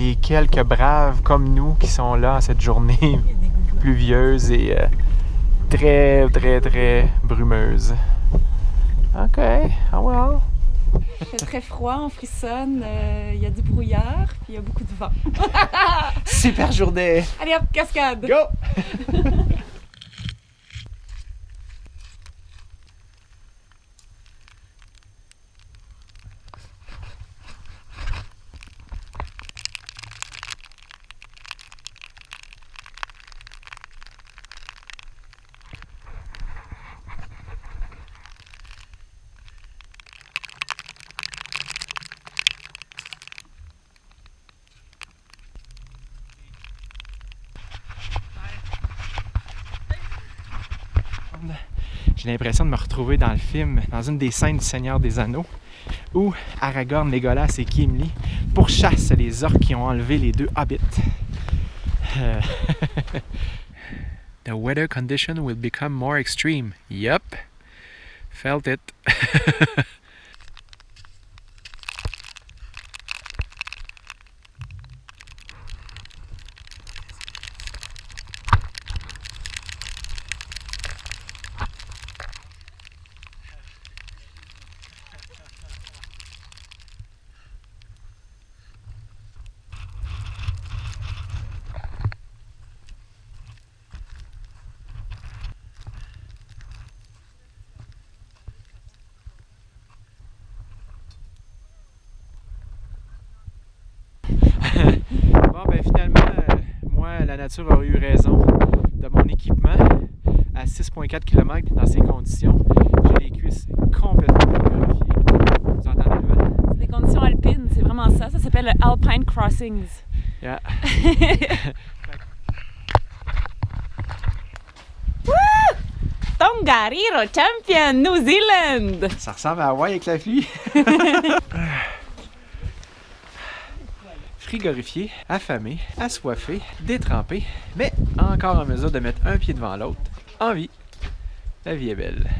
les quelques braves comme nous qui sont là en cette journée pluvieuse et très, très, très brumeuse. OK, ah well. Il fait très froid, on frissonne, il y a du brouillard, puis il y a beaucoup de vent. Super journée! Allez hop, cascade! Go! J'ai l'impression de me retrouver dans le film, dans une des scènes du Seigneur des Anneaux, où Aragorn, Legolas et Gimli pourchassent les orques qui ont enlevé les deux hobbits. The weather condition will become more extreme. Yup. Felt it. Bon, ben finalement, moi, la nature a eu raison de mon équipement à 6,4 km dans ces conditions. J'ai les cuisses complètement purifiées. Vous entendez le vent? C'est des conditions alpines, c'est vraiment ça. Ça s'appelle le Alpine Crossings. Yeah. Tongariro champion Nouvelle-Zélande! Ça ressemble à Hawaï avec la pluie. Frigorifié, affamé, assoiffé, détrempé, mais encore en mesure de mettre un pied devant l'autre, en vie. La vie est belle.